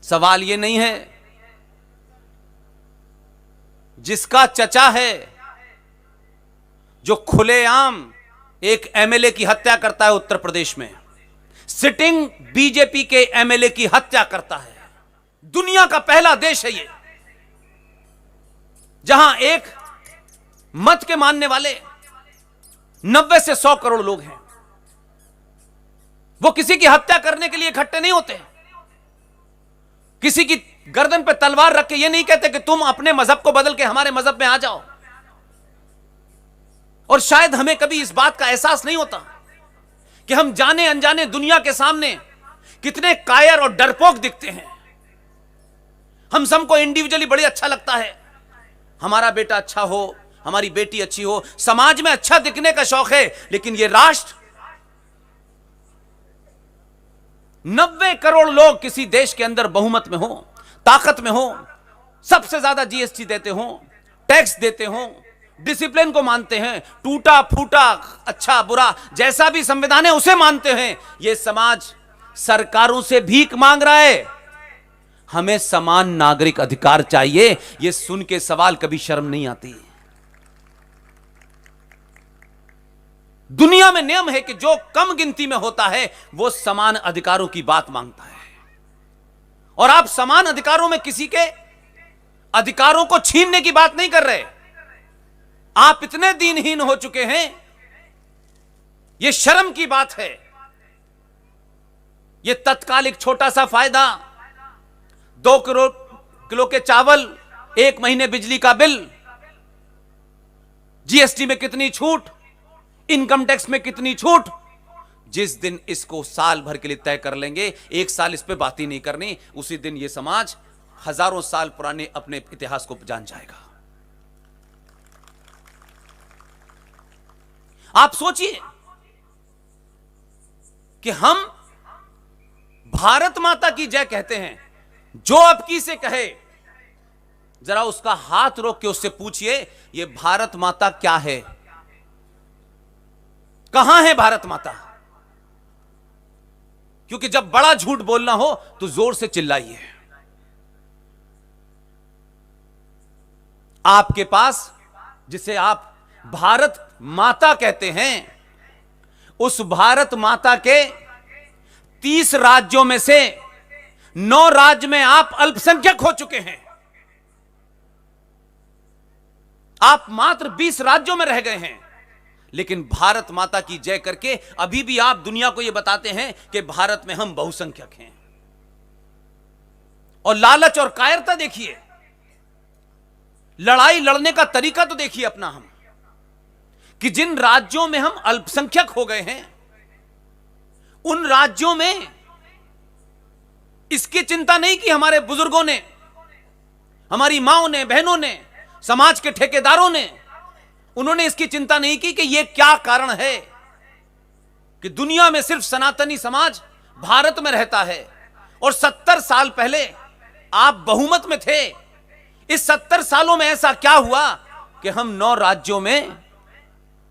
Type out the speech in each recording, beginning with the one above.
सवाल यह नहीं है जिसका चचा है जो खुलेआम एक एमएलए की हत्या करता है उत्तर प्रदेश में, सिटिंग बीजेपी के एमएलए की हत्या करता है। दुनिया का पहला देश है ये जहां एक मत के मानने वाले 90 से 100 करोड़ लोग हैं। वो किसी की हत्या करने के लिए इकट्ठे नहीं होते, किसी की गर्दन पे तलवार रख के ये नहीं कहते कि तुम अपने मजहब को बदल के हमारे मजहब में आ जाओ। और शायद हमें कभी इस बात का एहसास नहीं होता कि हम जाने अनजाने दुनिया के सामने कितने कायर और डरपोक दिखते हैं। हम सबको इंडिविजुअली बड़ी अच्छा लगता है, हमारा बेटा अच्छा हो, हमारी बेटी अच्छी हो, समाज में अच्छा दिखने का शौक है। लेकिन यह राष्ट्र 90 करोड़ लोग किसी देश के अंदर बहुमत में हो, ताकत में हो, सबसे ज्यादा जीएसटी देते हो, टैक्स देते हो, डिसिप्लिन को मानते हैं, टूटा फूटा अच्छा बुरा जैसा भी संविधान है उसे मानते हैं। यह समाज सरकारों से भीख मांग रहा है। हमें समान नागरिक अधिकार चाहिए। यह सुन के सवाल कभी शर्म नहीं आती। दुनिया में नियम है कि जो कम गिनती में होता है वो समान अधिकारों की बात मांगता है। और आप समान अधिकारों में किसी के अधिकारों को छीनने की बात नहीं कर रहे। आप इतने दीनहीन हो चुके हैं, यह शर्म की बात है। यह तत्कालिक छोटा सा फायदा, 2 किलो के चावल, 1 महीने बिजली का बिल, जीएसटी में कितनी छूट, इनकम टैक्स में कितनी छूट, जिस दिन इसको साल भर के लिए तय कर लेंगे, 1 साल इस पे बात ही नहीं करनी, उसी दिन यह समाज हजारों साल पुराने अपने इतिहास को जान जाएगा। आप सोचिए कि हम भारत माता की जय कहते हैं, जो अबकी से कहे जरा उसका हाथ रोक के उससे पूछिए ये भारत माता क्या है, कहां है भारत माता। क्योंकि जब बड़ा झूठ बोलना हो तो जोर से चिल्लाइए। आपके पास जिसे आप भारत माता कहते हैं, उस भारत माता के 30 राज्यों में से 9 राज्य में आप अल्पसंख्यक हो चुके हैं। आप मात्र 20 राज्यों में रह गए हैं। लेकिन भारत माता की जय करके अभी भी आप दुनिया को यह बताते हैं कि भारत में हम बहुसंख्यक हैं। और लालच और कायरता देखिए, लड़ाई लड़ने का तरीका तो देखिए अपना हम, कि जिन राज्यों में हम अल्पसंख्यक हो गए हैं उन राज्यों में इसकी चिंता नहीं की हमारे बुजुर्गों ने, हमारी माओं ने, बहनों ने, समाज के ठेकेदारों ने। उन्होंने इसकी चिंता नहीं की कि यह क्या कारण है कि दुनिया में सिर्फ सनातनी समाज भारत में रहता है। और 70 साल पहले आप बहुमत में थे। इस 70 सालों में ऐसा क्या हुआ कि हम 9 राज्यों में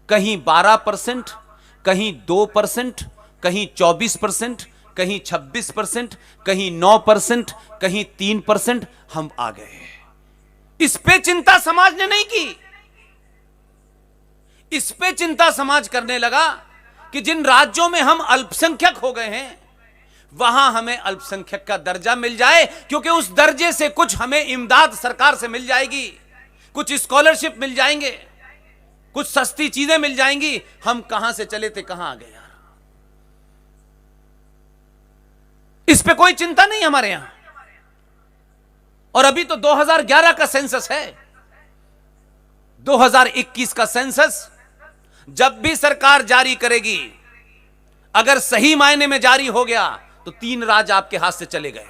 कहीं 12%, कहीं 2%, कहीं 24%, कहीं 26%, कहीं 9%, कहीं 3% हम आ गए। इस पे चिंता समाज ने नहीं की। इस पे चिंता समाज करने लगा कि जिन राज्यों में हम अल्पसंख्यक हो गए हैं वहां हमें अल्पसंख्यक का दर्जा मिल जाए, क्योंकि उस दर्जे से कुछ हमें इमदाद सरकार से मिल जाएगी, कुछ स्कॉलरशिप मिल जाएंगे, कुछ सस्ती चीजें मिल जाएंगी। हम कहां से चले थे कहां आ गए यार। इस पे कोई चिंता नहीं हमारे यहां। और अभी तो 2011 का सेंसस है, 2021 का सेंसस जब भी सरकार जारी करेगी, अगर सही मायने में जारी हो गया तो 3 राज्य आपके हाथ से चले गए।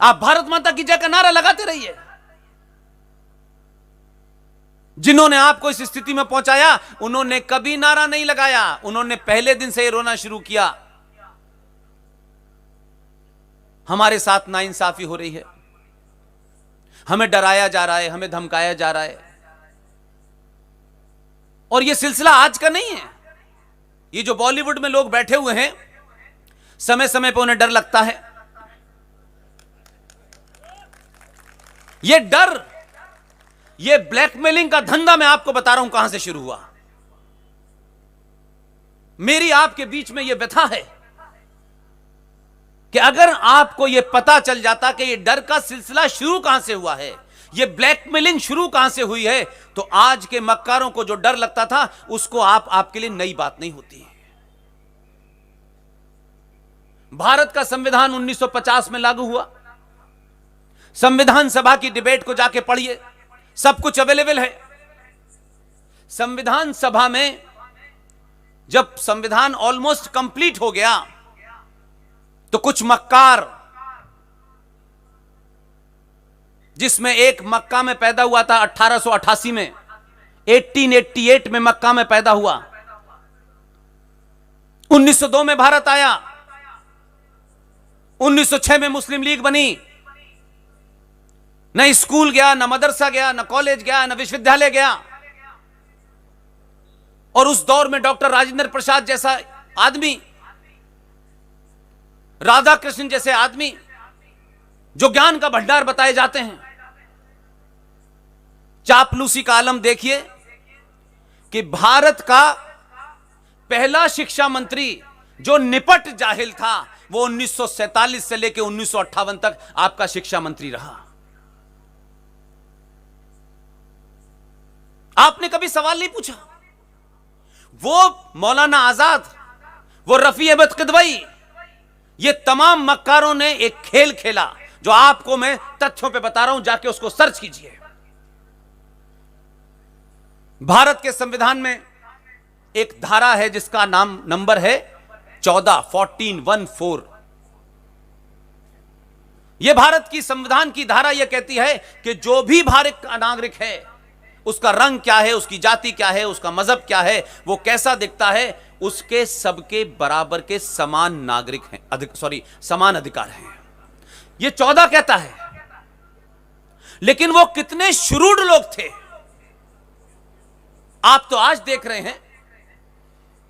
आप भारत माता की जय का नारा लगाते रहिए। जिन्होंने आपको इस स्थिति में पहुंचाया उन्होंने कभी नारा नहीं लगाया, उन्होंने पहले दिन से ही रोना शुरू किया। हमारे साथ नाइंसाफी हो रही है, हमें डराया जा रहा है, हमें धमकाया जा रहा है। और यह सिलसिला आज का नहीं है। ये जो बॉलीवुड में लोग बैठे हुए हैं, समय समय पर उन्हें डर लगता है ये डर, ये ब्लैकमेलिंग का धंधा मैं आपको बता रहा हूं कहां से शुरू हुआ। मेरी आपके बीच में यह व्यथा है कि अगर आपको यह पता चल जाता कि यह डर का सिलसिला शुरू कहां से हुआ है, यह ब्लैकमेलिंग शुरू कहां से हुई है, तो आज के मक्कारों को जो डर लगता था उसको आपके लिए नई बात नहीं होती। भारत का संविधान 1950 में लागू हुआ। संविधान सभा की डिबेट को जाके पढ़िए, सब कुछ अवेलेबल है। संविधान सभा में जब संविधान ऑलमोस्ट कंप्लीट हो गया तो कुछ मक्कार, जिसमें एक मक्का में पैदा हुआ था 1888 में, 1888 में मक्का में पैदा हुआ, 1902 में भारत आया, 1906 में मुस्लिम लीग बनी। न स्कूल गया, न मदरसा गया, न कॉलेज गया, न विश्वविद्यालय गया। और उस दौर में डॉक्टर राजेंद्र प्रसाद जैसा आदमी, राधा कृष्ण जैसे आदमी जो ज्ञान का भंडार बताए जाते हैं, चापलूसी का आलम देखिए कि भारत का पहला शिक्षा मंत्री जो निपट जाहिल था वो 1947 से लेकर 1958 तक आपका शिक्षा मंत्री रहा। आपने कभी सवाल नहीं पूछा? वो मौलाना आजाद, वो रफी अहमद किदवई, ये तमाम मक्कारों ने एक खेल खेला जो आपको मैं तथ्यों पे बता रहा हूं, जाके उसको सर्च कीजिए। भारत के संविधान में एक धारा है जिसका नाम नंबर है 14 यह भारत की संविधान की धारा यह कहती है कि जो भी भारत का नागरिक है, उसका रंग क्या है, उसकी जाति क्या है, उसका मजहब क्या है, वो कैसा दिखता है, उसके सबके बराबर के समान नागरिक हैं, समान अधिकार हैं। ये 14 कहता है। लेकिन वो कितने शुरूड लोग थे। आप तो आज देख रहे हैं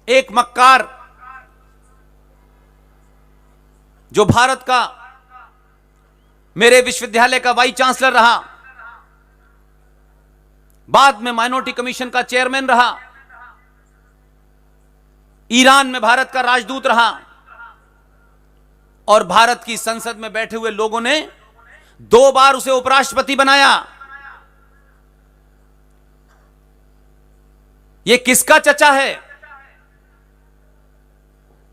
एक मक्कार जो भारत का, मेरे विश्वविद्यालय का वाइस चांसलर रहा, बाद में माइनॉरिटी कमीशन का चेयरमैन रहा, ईरान में भारत का राजदूत रहा, और भारत की संसद में बैठे हुए लोगों ने 2 बार उसे उपराष्ट्रपति बनाया। यह किसका चचा है?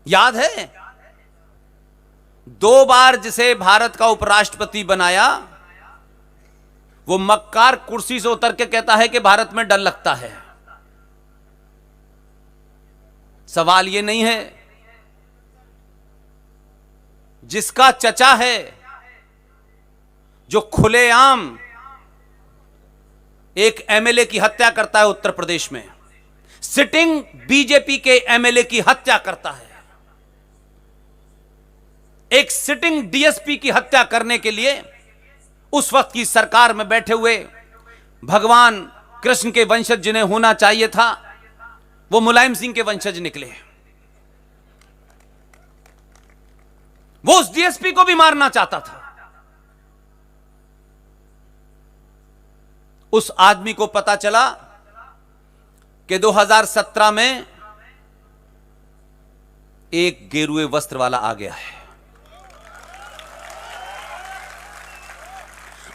याद है? 2 बार जिसे भारत का उपराष्ट्रपति बनाया, वो मक्कार कुर्सी से उतर के कहता है कि भारत में डर लगता है। सवाल ये नहीं है, जिसका चचा है, जो खुलेआम एक एमएलए की हत्या करता है उत्तर प्रदेश में, सिटिंग बीजेपी के एमएलए की हत्या करता है, एक सिटिंग डीएसपी की हत्या करने के लिए उस वक्त की सरकार में बैठे हुए भगवान कृष्ण के वंशज जिन्हें होना चाहिए था, वो मुलायम सिंह के वंशज निकले। वो उस डीएसपी को भी मारना चाहता था। उस आदमी को पता चला कि 2017 में एक गेरुए वस्त्र वाला आ गया है।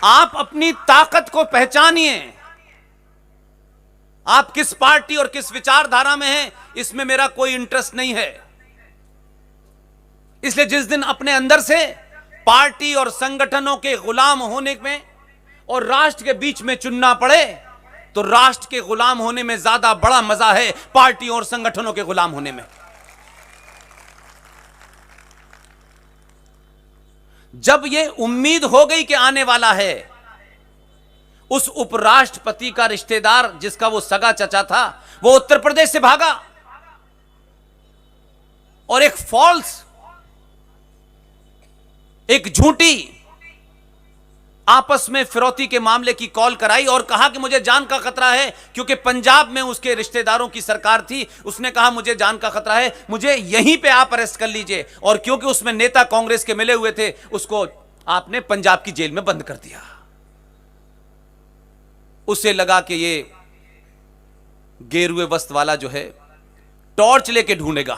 आप अपनी ताकत को पहचानिए। आप किस पार्टी और किस विचारधारा में हैं, इसमें मेरा कोई इंटरेस्ट नहीं है। इसलिए जिस दिन अपने अंदर से पार्टी और संगठनों के गुलाम होने में और राष्ट्र के बीच में चुनना पड़े, तो राष्ट्र के गुलाम होने में ज्यादा बड़ा मजा है पार्टियों और संगठनों के गुलाम होने में। जब यह उम्मीद हो गई कि आने वाला है, उस उपराष्ट्रपति का रिश्तेदार जिसका वो सगा चचा था, वो उत्तर प्रदेश से भागा और एक फॉल्स, एक झूठी आपस में फिरौती के मामले की कॉल कराई और कहा कि मुझे जान का खतरा है, क्योंकि पंजाब में उसके रिश्तेदारों की सरकार थी। उसने कहा मुझे जान का खतरा है, मुझे यहीं पे आप अरेस्ट कर लीजिए। और क्योंकि उसमें नेता कांग्रेस के मिले हुए थे, उसको आपने पंजाब की जेल में बंद कर दिया। उसे लगा कि ये गेरुए वस्त्र वाला जो है टॉर्च लेके ढूंढेगा।